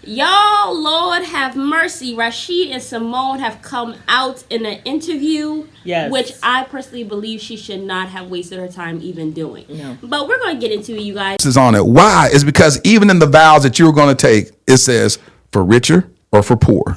Y'all, Lord have mercy. Rashid and Symone have come out in an interview, yes, which I personally believe she should not have wasted her time even doing. No. But we're going to get into it, you guys. Is on it. Why? Is because even in the vows that you're going to take, it says for richer or for poor.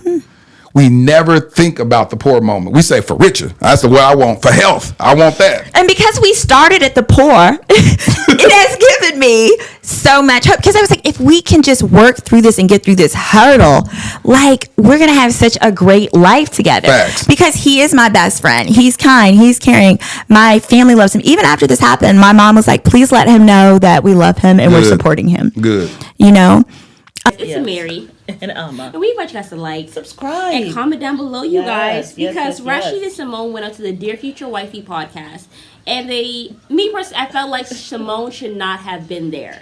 We never think about the poor moment. We say for richer. That's the way I want. For health, I want that. And because we started at the poor, it has given me so much hope. Because I was like, if we can just work through this and get through this hurdle, like we're going to have such a great life together. Facts. Because he is my best friend. He's kind. He's caring. My family loves him. Even after this happened, my mom was like, please let him know that we love him and we're supporting him. Good. You know? It's Mary. And Amma. And we want you guys to like, subscribe, and comment down below, you guys, because Rashid yes. and Symone went up to the Dear Future Wifey podcast, and me personally, I felt like Symone should not have been there.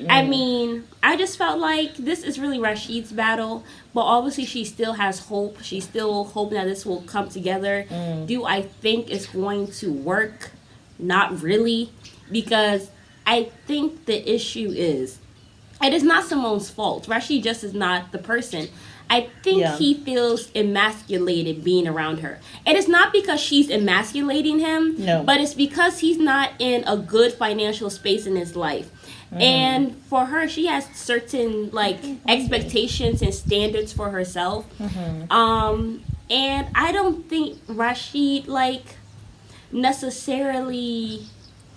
I mean, I just felt like this is really Rashid's battle, but obviously she still has hope. She's still hoping that this will come together. Do I think it's going to work? Not really, because I think the issue is, it is not Symone's fault. Rashid just is not the person. I think he feels emasculated being around her. And it's not because she's emasculating him, but it's because he's not in a good financial space in his life. And for her, she has certain like expectations and standards for herself. And I don't think Rashid like necessarily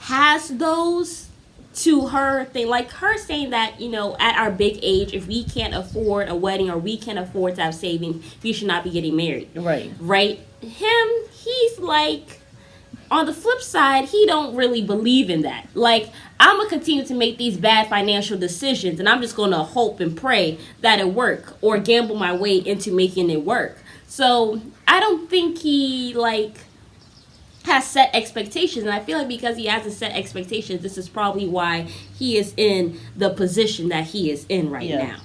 has those to her thing, like her saying that, you know, at our big age, if we can't afford a wedding or we can't afford to have savings, we should not be getting married. Right. He's like, on the flip side, he don't really believe in that. Like, I'm gonna continue to make these bad financial decisions, and I'm just gonna hope and pray that it work, or gamble my way into making it work. So I don't think he like has set expectations, and I feel like because he hasn't set expectations, this is probably why he is in the position that he is in right now.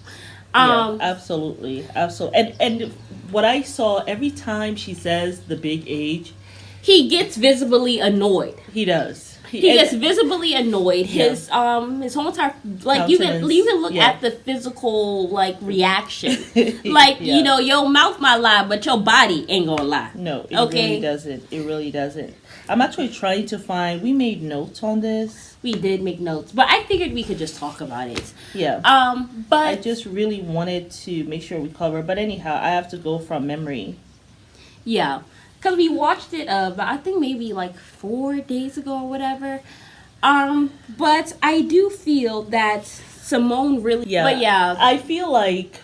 Absolutely. And what I saw every time she says the big age, he gets visibly annoyed. He does. He gets visibly annoyed. His whole entire, like, you can look at the physical like reaction. Like, you know, your mouth might lie, but your body ain't gonna lie. No, it really doesn't. It really doesn't. I'm actually trying to find, we made notes on this. We did make notes, but I figured we could just talk about it. But I just really wanted to make sure we cover. But anyhow, I have to go from memory. Yeah. Because we watched it, I think maybe like 4 days ago or whatever. But I do feel that Symone really... But I feel like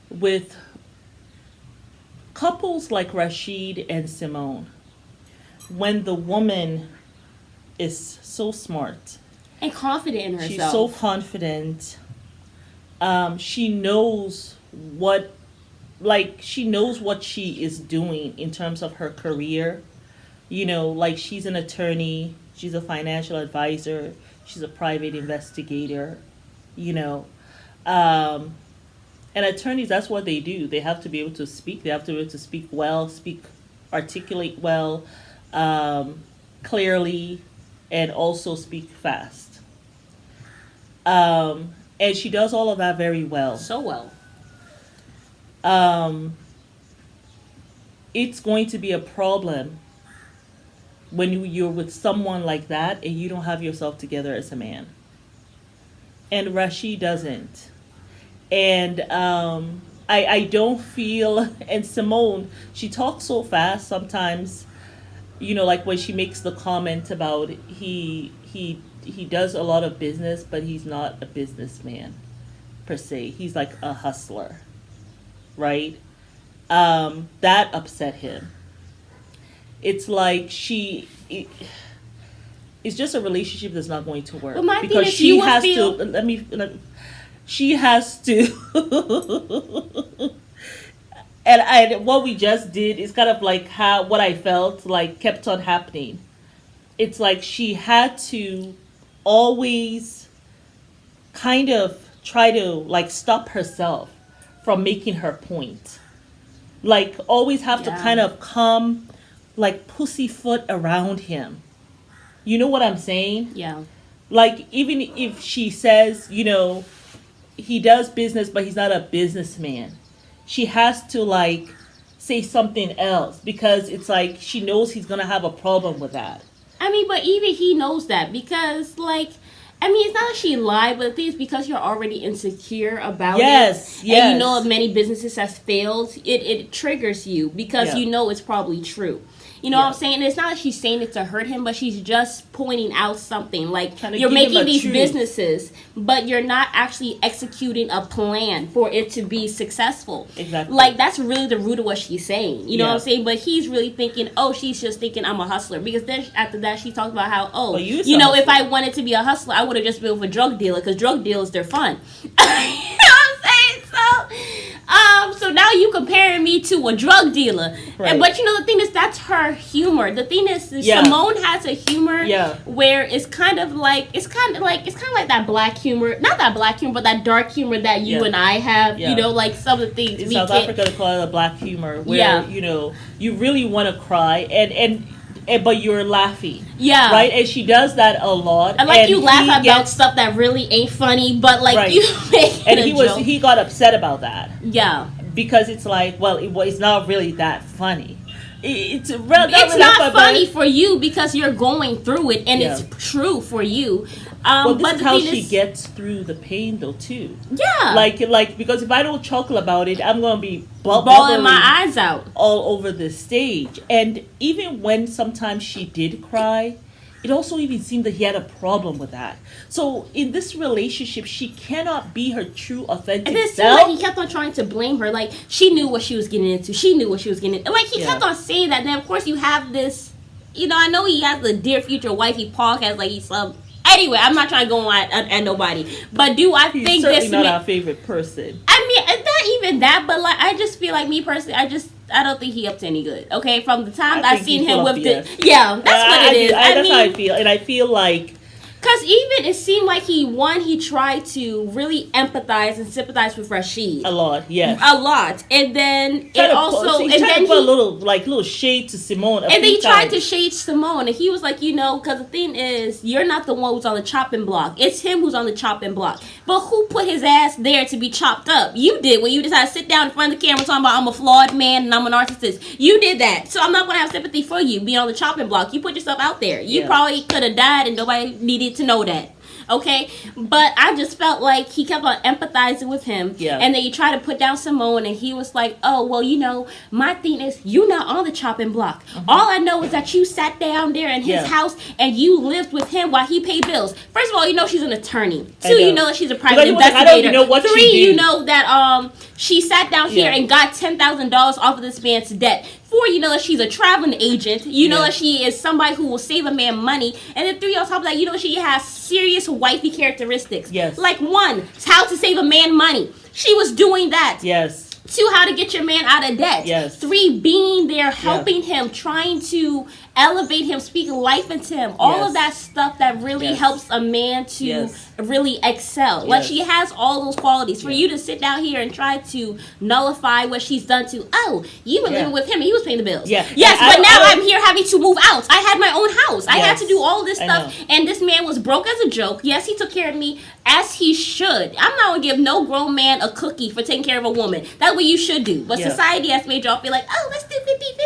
with couples like Rashid and Symone, when the woman is so smart... and confident in herself. She's so confident. She knows what... Like, she knows what she is doing in terms of her career. You know, like, she's an attorney. She's a financial advisor. She's a private investigator. You know. And attorneys, that's what they do. They have to be able to speak. They have to be able to speak well, articulate well, clearly, and also speak fast. And she does all of that very well. So well. It's going to be a problem when you're with someone like that and you don't have yourself together as a man. And Rashid doesn't. And I don't feel, and Symone, she talks so fast sometimes, you know, like when she makes the comment about he does a lot of business, but he's not a businessman per se. He's like a hustler. Right? That upset him. It's like it's just a relationship that's not going to work. But my because thing is, she has to she has to and what we just did is kind of like what I felt like kept on happening. It's like she had to always kind of try to like stop herself from making her point. Like, always have to kind of come, like, pussyfoot around him. You know what I'm saying? Yeah. Like, even if she says, you know, he does business, but he's not a businessman. She has to like say something else because it's like she knows he's gonna have a problem with that. I mean, but even he knows that because, like, I mean, it's not that she lied, but the thing is because you're already insecure about it. Yes. And you know many businesses has failed, it triggers you because you know it's probably true. You know what I'm saying? And it's not that she's saying it to hurt him, but she's just pointing out something. Like, you're making these businesses, but you're not actually executing a plan for it to be successful. Exactly. Like, that's really the root of what she's saying. You know what I'm saying? But he's really thinking, oh, she's just thinking I'm a hustler. Because then after that, she talked about how, you know, if I wanted to be a hustler, I would have just been with a drug dealer because drug dealers, they're fun. You know what I'm saying? So now you comparing me to a drug dealer. Right. But you know, the thing is, that's her humor. The thing is, Symone has a humor where it's kind of like that black humor. Not that black humor, but that dark humor that you and I have. You know, like some of the things in South Africa they call it a black humor, where you know you really want to cry and but you're laughing. Yeah. Right? And she does that a lot. And like, you laugh about stuff that really ain't funny, but like you make and joke. He got upset about that. Yeah. Because it's like, well, it's not really that funny. It's not funny for you because you're going through it and it's true for you. Well, this is how she gets through the pain, though, too. Yeah. Like because if I don't chuckle about it, I'm going to be bawling my eyes out all over the stage. And even when sometimes she did cry, it also even seemed that he had a problem with that. So in this relationship, she cannot be her true, authentic and then self. Like, he kept on trying to blame her. Like, she knew what she was getting into. She knew what she was getting into. Like, he kept on saying that. And then, of course, you have this... You know, I know he has the Dear Future Wifey podcast. Like, he's some... Anyway, I'm not trying to go on at nobody. But do I think this... He's certainly not our favorite person. I mean, it's not even that. But, like, I just feel like, me personally, I don't think he up to any good. Okay, from the time I've seen him with the that's what it is. That's how I feel, and I feel like because even it seemed like he tried to really empathize and sympathize with Rashid a lot, and then it also and then he put a little shade to Symone, and then he tried to shade Symone, and he was like, you know, because the thing is, you're not the one who's on the chopping block. It's him who's on the chopping block. But who put his ass there to be chopped up? You did when you decided to sit down in front of the camera talking about I'm a flawed man and I'm a narcissist. You did that, so I'm not going to have sympathy for you being on the chopping block. You put yourself out there. You probably could have died and nobody needed to know that. Okay, but I just felt like he kept on empathizing with him, and then you try to put down Symone, and he was like, "Oh, well, you know, my thing is, you're not on the chopping block. All I know is that you sat down there in his house and you lived with him while he paid bills. First of all, you know she's an attorney. Two, you know that she's a private investigator. I don't even know what Three, you know that she sat down here and got $10,000 off of this man's debt. 4, you know that she's a traveling agent. You know that she is somebody who will save a man money. And then 3, on top of that, you know she has serious wifey characteristics. Yes. Like 1, how to save a man money. She was doing that. Yes. 2, how to get your man out of debt. Yes. 3, being there, helping him, trying to elevate him, speak life into him. All of that stuff that really helps a man to really excel. Like, she has all those qualities. For you to sit down here and try to nullify what she's done to, you were living with him and he was paying the bills. Yes, but now I'm here having to move out. I had my own house. I had to do all this stuff. And this man was broke as a joke. Yes, he took care of me as he should. I'm not going to give no grown man a cookie for taking care of a woman. That's what you should do. But society has made y'all feel like, oh, let's do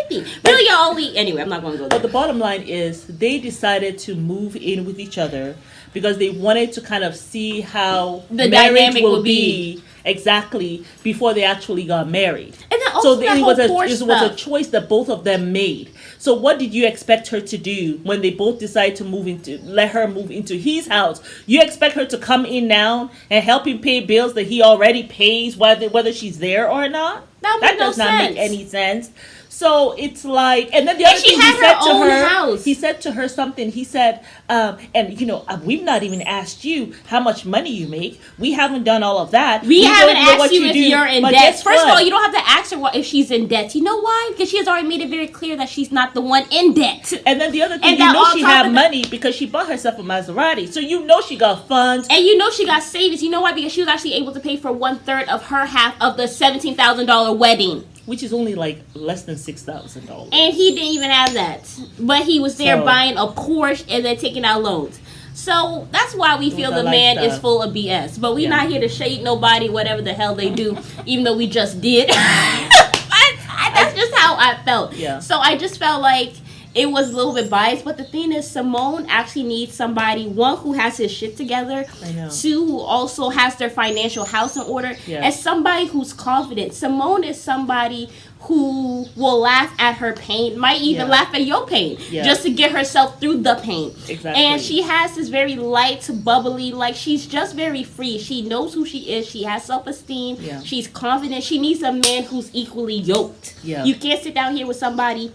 50-50. Really, y'all only... Anyway, I'm not going to go there. But the bottom line is they decided to move in with each other because they wanted to kind of see how the dynamic will be exactly before they actually got married. And then also it was a choice that both of them made. So what did you expect her to do when they both decided to let her move into his house? You expect her to come in now and help him pay bills that he already pays, whether she's there or not? That does not make any sense. So it's like, and then the other thing he said to her, he said to her something. He said, and you know, we've not even asked you how much money you make. We haven't done all of that. We haven't asked you if you're in debt. First of all, you don't have to ask her if she's in debt. You know why? Because she has already made it very clear that she's not the one in debt. And then the other thing, you know, she had money because she bought herself a Maserati. So you know she got funds, and you know she got savings. You know why? Because she was actually able to pay for 1/3 of her half of the $17,000 wedding. Which is only like less than $6,000. And he didn't even have that. But he was there buying a Porsche and then taking out loans. So that's why we feel the man is full of BS. But we're not here to shade nobody, whatever the hell they do, even though we just did. That's just how I felt. Yeah. So I just felt like it was a little bit biased. But the thing is, Symone actually needs somebody, one, who has his shit together. I know. Two, who also has their financial house in order. Yeah. And somebody who's confident. Symone is somebody who will laugh at her pain, might even laugh at your pain, just to get herself through the pain. Exactly. And she has this very light, bubbly, like, she's just very free. She knows who she is. She has self-esteem. Yeah. She's confident. She needs a man who's equally yoked. Yeah. You can't sit down here with somebody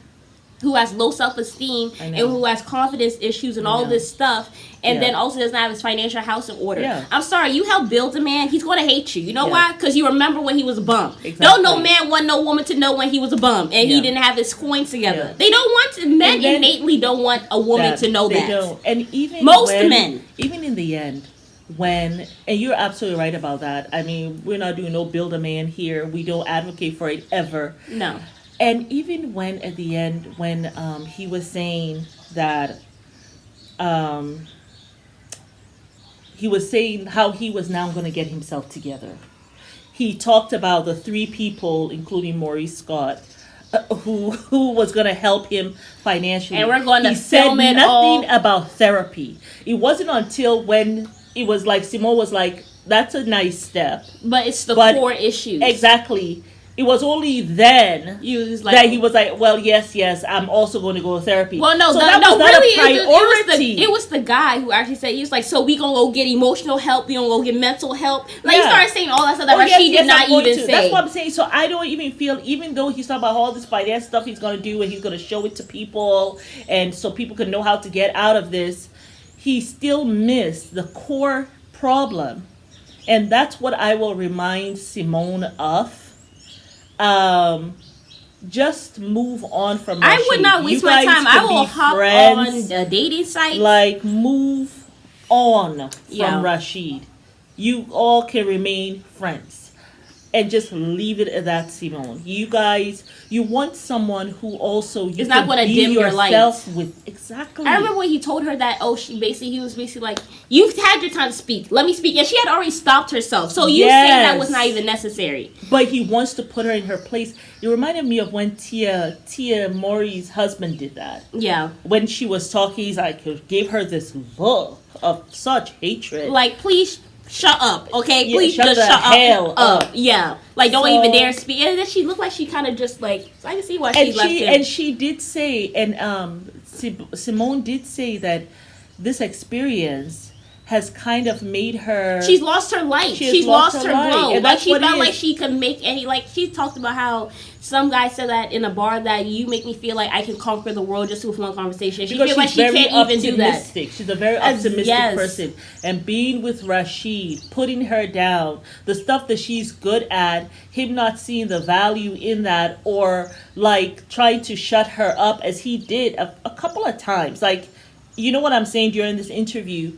who has low self-esteem and who has confidence issues and all this stuff, and then also doesn't have his financial house in order. Yeah. I'm sorry, you help build a man, he's going to hate you. You know why? Because you remember when he was a bum. Exactly. Don't no man want no woman to know when he was a bum and he didn't have his coins together. Yeah. They don't want, men innately don't want a woman to know they that. Don't. And even Most men. Even in the end, and you're absolutely right about that. I mean, we're not doing no build a man here. We don't advocate for it ever. No. And even when at the end, when he was saying that, he was saying how he was now going to get himself together. He talked about the three people, including Maurice Scott, who was going to help him financially. And we're going to he said film it nothing all. about therapy. It wasn't until when it was like Symone was like, "That's a nice step," But it's the But- core issues. exactly. It was only then You was like, that he was like, well, yes, I'm also going to go to therapy. well, no, so that, that no, was not really, a priority. it was the guy who actually said, he was like, so we gonna go get emotional help, we gonna go get mental help. Like, he Yeah. started saying all that stuff that Oh, Rashid did not I'm going even to. say. That's what I'm saying. So I don't even feel, even though he's talking about all this finance stuff he's going to do and he's going to show it to people and so people can know how to get out of this, he still missed the core problem. And that's what I will remind Symone of. Just move on from I Rashid. would not waste You my guys time. I can will be hop friends. on a dating site. Like, move on from Yeah. Rashid. You all can remain friends. And just leave it at that, Symone. You guys, you want someone who also you It's not can gonna be dim your yourself light. with. Exactly. I remember when he told her that, he was basically like, you've had your time to speak. Let me speak. And she had already stopped herself. So you saying that was not even necessary. But he wants to put her in her place. It reminded me of when Tia Maury's husband did that. Yeah. When she was talking, he's like, gave her this look of such hatred. Like, please shut up, okay? Yeah, Please shut just the shut hell up. up. Yeah. Like, don't So- even dare speak. And then she looked like she kind of just like, so I can see why she and left she him. and she did say, and Symone did say that this experience has kind of made her. She's lost her light. She has She's lost lost her her light, glow. and Like, that's she what it felt like is. she could make any, like, she talked about how some guy said that in a bar that you make me feel like I can conquer the world just with one conversation. She because feels like she's she very can't even do that. optimistic. She's a very optimistic yes. person. And being with Rashid, putting her down, the stuff that she's good at, him not seeing the value in that, or like trying to shut her up as he did a couple of times. Like, you know what I'm saying during this interview?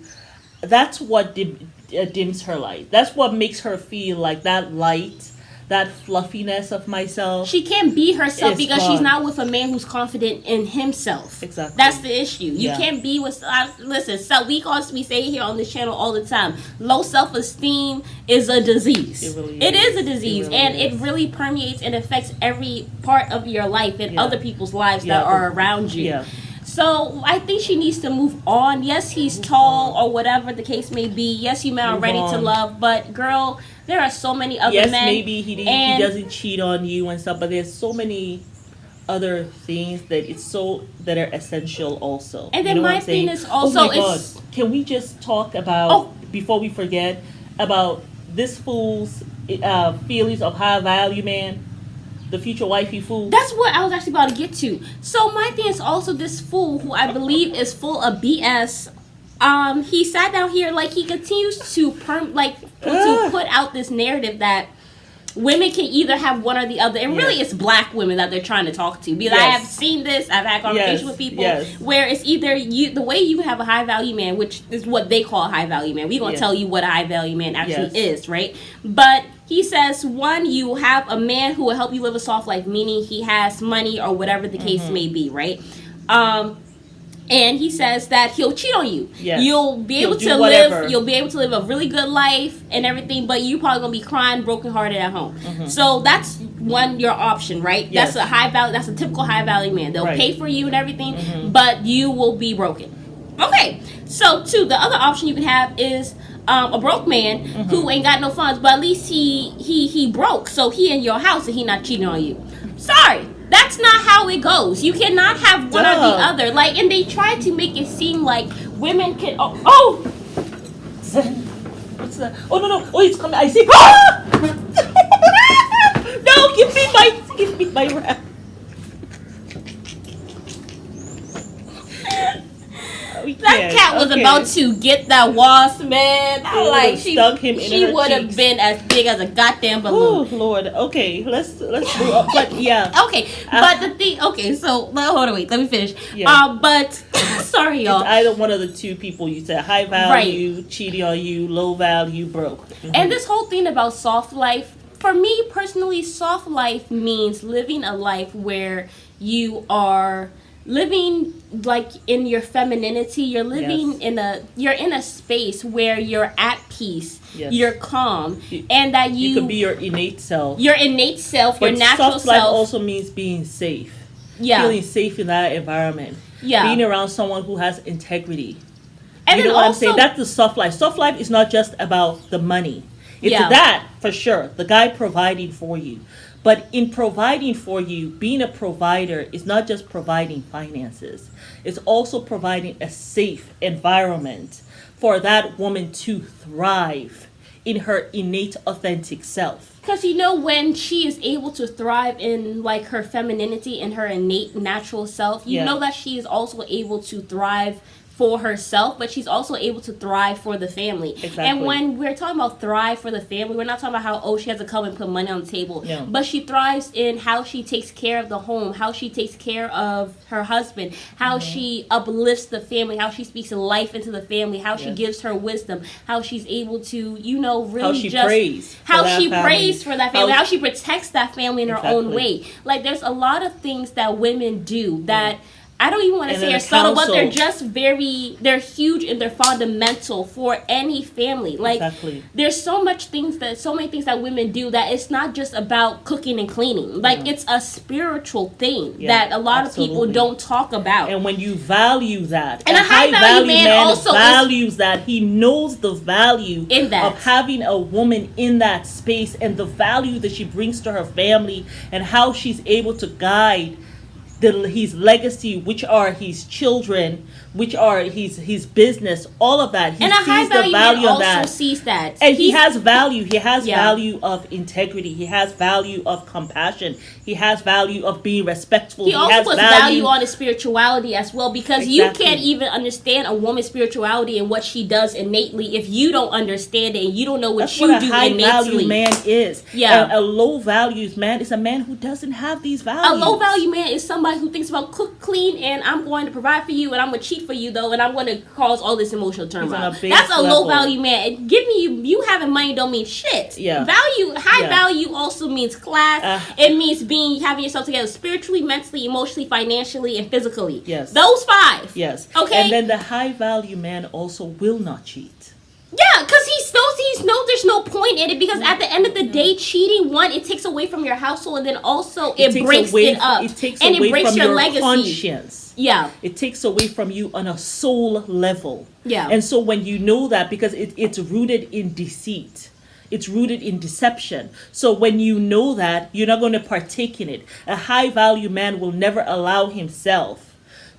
That's what dims her light. That's what makes her feel like that light, that fluffiness of myself. She can't be herself It's because she's gone. not with a man who's confident in himself. Exactly. That's the issue. You Yeah. can't be with. Listen, so we say here on this channel all the time. Low self-esteem is a disease. It really It is. is a disease, It really and is. it really permeates and affects every part of your life and Yeah. other people's lives Yeah, that are around you. Yeah. So I think she needs to move on. Yes, he's tall or whatever the case may be. Yes, you men are Move ready to on. love, but girl, there are so many other Yes, men. maybe he and doesn't cheat on you and stuff, but there's so many other things that are essential also. And then You know what my I'm saying? thing is also oh my it's- God. Can we just talk about Oh. before we forget about this fool's feelings of high value man, the future wifey fool? That's what I was actually about to get to. So my thing is also this fool who I believe is full of BS. He sat down here like he continues to put out this narrative that women can either have one or the other, and really it's black women that they're trying to talk to. Because I Yes. have seen this, I've had conversations Yes, with people yes. where it's either the way you have a high value man, which is what they call a high value man. We're gonna Yeah. tell you what a high value man actually Yes. is, right? But he says, one, you have a man who will help you live a soft life, meaning he has money or whatever the case may be, right? And he says that he'll cheat on you. Yes. You'll be able He'll to do whatever. live. You'll be able to live a really good life and everything, but you probably gonna be crying, brokenhearted at home. So that's your option, right? Yes. That's a high value. That's a typical high value man. They'll Right. pay for you and everything, but you will be broken. Okay. So two, the other option you can have is a broke man who ain't got no funds, but at least he broke, so he in your house and he not cheating on you. Sorry. That's not how it goes. You cannot have one or the other. Like, and they try to make it seem like women can. Oh! What's that? Oh no! Oh, it's coming! I see! Ah! No! Give me my wrap. That cat was about to get that wasp, man. I like stuck him in she her would have cheeks. been as big as a goddamn balloon. Oh Lord. Okay, let's move up. But yeah. Okay, but the thing. Okay, so hold on, wait. Let me finish. Yeah. But sorry, y'all. It's either one of the two people you said: high value, cheating on you; low value, broke. And this whole thing about soft life, for me personally, soft life means living a life where you are living like in your femininity. You're living you're in a space where you're at peace. Yes. You're calm, and that You could be your innate self. your innate self, But your natural soft life self. also means being safe. Yeah. Feeling safe in that environment. Yeah. Being around someone who has integrity. And You then know what I'm also- saying? That's the soft life. Soft life is not just about the money. It's Yeah. that, for sure. The guy providing for you. But in providing for you, being a provider is not just providing finances. It's also providing a safe environment for that woman to thrive in her innate, authentic self. Because when she is able to thrive in like her femininity and her innate natural self, you Yeah. know that she is also able to thrive for herself, but she's also able to thrive for the family. Exactly. And when we're talking about thrive for the family, we're not talking about how she has to come and put money on the table. No. But she thrives in how she takes care of the home, how she takes care of her husband, how she uplifts the family, how she speaks life into the family, how she Yes. gives her wisdom, how she's able to, really How she just prays for how that she family. prays for that family, How- how she protects that family in her own Exactly. way. Like there's a lot of things that women do that I don't even want to And say then are the subtle, but they're counsel. just they're huge and they're fundamental for any family. Like Exactly. there's so many things that women do that it's not just about cooking and cleaning. Like it's a spiritual thing Yeah, that a lot of people absolutely. don't talk about. And when you value that, And a high value man also is- values that. He knows the value In that. of having a woman in that space and the value that she brings to her family and how she's able to guide his legacy, which are his children, which are his business, all of that. He And a high sees the value man value of also that. sees that. And he He's- has value. He has Yeah. value of integrity. He has value of compassion. He has value of being respectful. He also has puts value on his spirituality as well, because you Exactly. can't even understand a woman's spirituality and what she does innately if you don't understand it and you don't know what That's you what a do high innately. value man is. Yeah. And a low values man is a man who doesn't have these values. A low value man is somebody who thinks about cook, clean, and I'm going to provide for you, and I'm going to cheat for you though, and I'm going to cause all this emotional turmoil. on a base That's a level. low value man. And give me you having money don't mean shit. Yeah. High Yeah. value also means class. It means having yourself together spiritually, mentally, emotionally, financially, and physically. Yes. Those 5. Yes. Okay. And then the high value man also will not cheat. Yeah, because he knows there's no point in it, because at the end of the day, cheating, one, it takes away from your household, and then also it takes breaks away, it up. It takes and away it breaks from your your legacy. conscience. Yeah. It takes away from you on a soul level. Yeah. And so when you know that, because it's rooted in deceit. It's rooted in deception. So when you know that, you're not going to partake in it. A high value man will never allow himself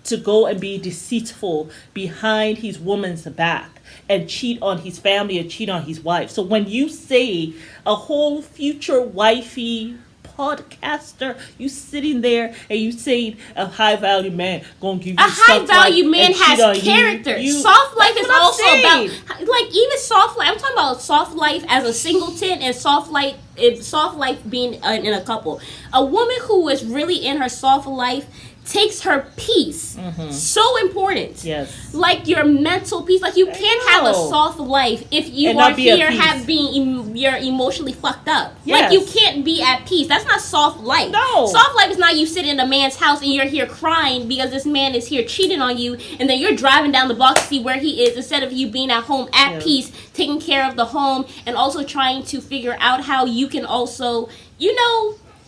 to go and be deceitful behind his woman's back and cheat on his family or cheat on his wife. So when you say a whole future wifey podcaster, you sitting there and you say a high value man gonna give you A high stuff value like, man and cheat on has you. character. You- Soft life That's is what I'm also saying. about, like, even soft life. I'm talking about soft life as a singleton and soft life being in a couple. A woman who is really in her soft life takes her peace. So important. Yes. Like your mental peace. Like you can't have a soft life if you And are not be at here peace. you're emotionally fucked up. Yes. Like you can't be at peace. That's not soft life. No. Soft life is not you sitting in a man's house and you're here crying because this man is here cheating on you, and then you're driving down the block to see where he is instead of you being at home at peace, taking care of the home, and also trying to figure out how you can also,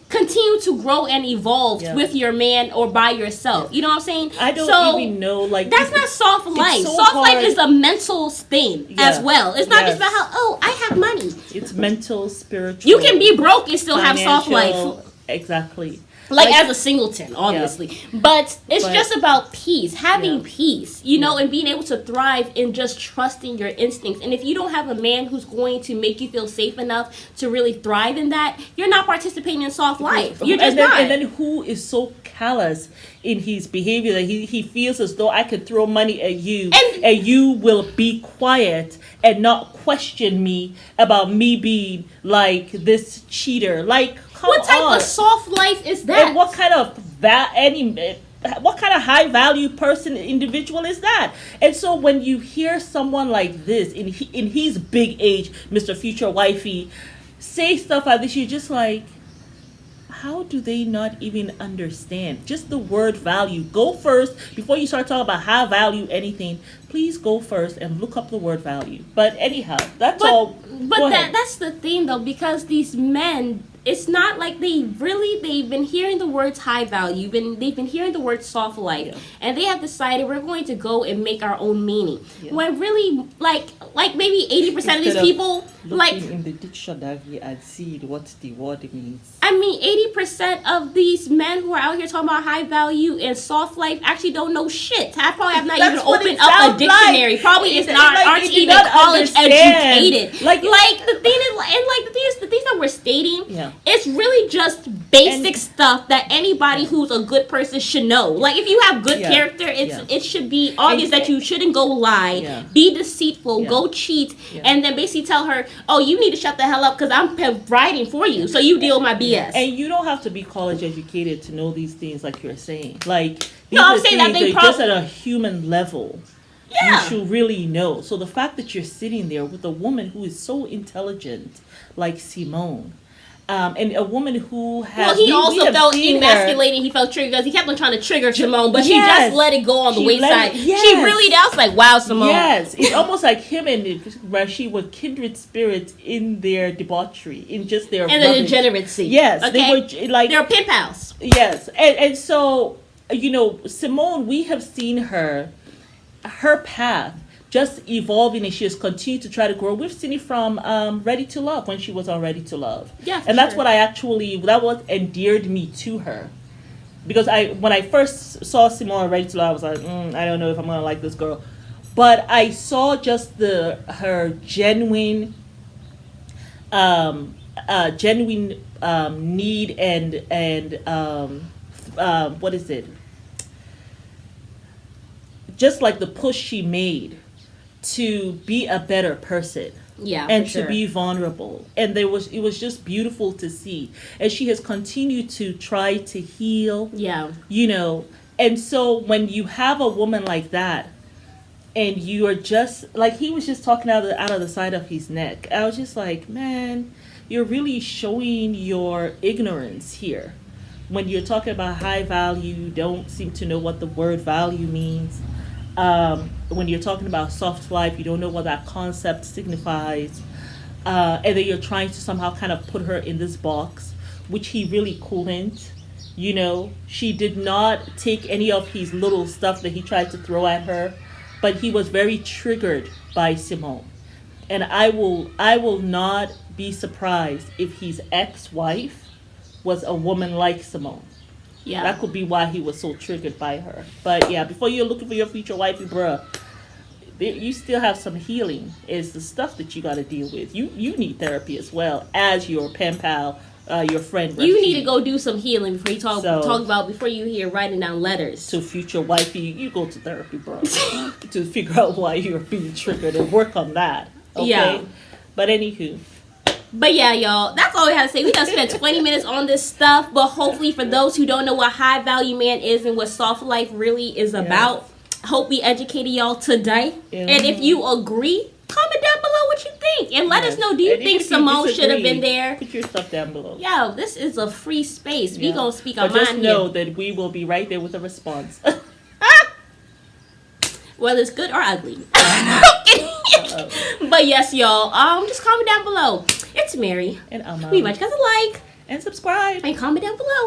continue to grow and evolve with your man or by yourself. You know what I'm saying? I don't even know, like... That's not soft life. so soft hard. life is a mental thing as well. It's not just about how, I have money. It's mental, spiritual... You can be broke and still have soft life. Exactly. Like as a singleton, obviously. Yeah. But it's just about peace, having peace, and being able to thrive in just trusting your instincts. And if you don't have a man who's going to make you feel safe enough to really thrive in that, you're not participating in soft life. You're just not. And then who is so callous in his behavior that he feels as though I could throw money at you and you will be quiet and not question me about me being like this cheater. Like, come on. What type of soft life is that? And what kind of high value individual is that? And so when you hear someone like this in his big age, Mr. Future Wifey, say stuff like this, you're just like, how do they not even understand just the word value? Go first before you start talking about how value anything. Please go first and look up the word value. But anyhow, that's all. But that's the thing though, because these men, it's not like they've been hearing the words high value, they've been hearing the word soft life, and they have decided we're going to go and make our own meaning. When really, like maybe 80% of these people, looking in the dictionary and see what the word means. I mean, 80% of these men who are out here talking about high value and soft life actually don't know shit. I probably have not even opened up a dictionary. Like. Probably aren't even college educated. Like the thing is, the things that we're stating. It's really just basic stuff that anybody who's a good person should know. Like if you have good character, it should be obvious that you shouldn't go lie, be deceitful, go cheat, and then basically tell her, oh, you need to shut the hell up because I'm providing for you, so you deal with my BS. And you don't have to be college educated to know these things like you're saying. Like these I'm saying that they just at a human level. Yeah. You should really know. So the fact that you're sitting there with a woman who is so intelligent like Symone, and a woman who has... Well, he also felt emasculated. He felt triggered because he kept on trying to trigger Symone, but she just let it go on the wayside. She really... That was like, wow, Symone. Yes. It's almost like him and Rashid were kindred spirits in their debauchery, in just their... And the degeneracy. Yes. Okay? They were like... They're pen pals. Yes. And so, Symone, we have seen her path just evolving, and she has continued to try to grow. We've seen it from Ready to Love, when she was on Ready to Love. Yeah, and that's what that what endeared me to her. Because when I first saw Symone on Ready to Love, I was like, I don't know if I'm going to like this girl. But I saw just her genuine need and what is it? Just like the push she made to be a better person. Yeah, and to be vulnerable. And it was just beautiful to see. And she has continued to try to heal. Yeah. And so when you have a woman like that, and you are just like, he was just talking out of the side of his neck. I was just like, man, you're really showing your ignorance here. When you're talking about high value, you don't seem to know what the word value means. When you're talking about soft life, you don't know what that concept signifies. And then you're trying to somehow kind of put her in this box, which he really couldn't. She did not take any of his little stuff that he tried to throw at her, but he was very triggered by Symone. And I will not be surprised if his ex-wife was a woman like Symone. Yeah. That could be why he was so triggered by her. But yeah, before you're looking for your future wifey, bruh, you still have some healing. Is the stuff that you got to deal with. You need therapy as well as your pen pal, your friend. Rashid. You need to go do some healing before you before you hear writing down letters to future wifey. You go to therapy, bro, to figure out why you're being triggered and work on that. Okay? Yeah. But anywho, But yeah, y'all, that's all we have to say. We done spent 20 minutes on this stuff, but hopefully for those who don't know what high value man is and what soft life really is about, hope we educated y'all today. And if you agree, comment down below what you think. And let us know, do you think Symone should have been there? Put your stuff down below. Yo, this is a free space. We gonna speak our mind here. But just know here. that we will be right there with a response. Whether it's good or ugly. But yes, y'all, just comment down below. It's Mary. And We much guys a like. And subscribe. And comment down below.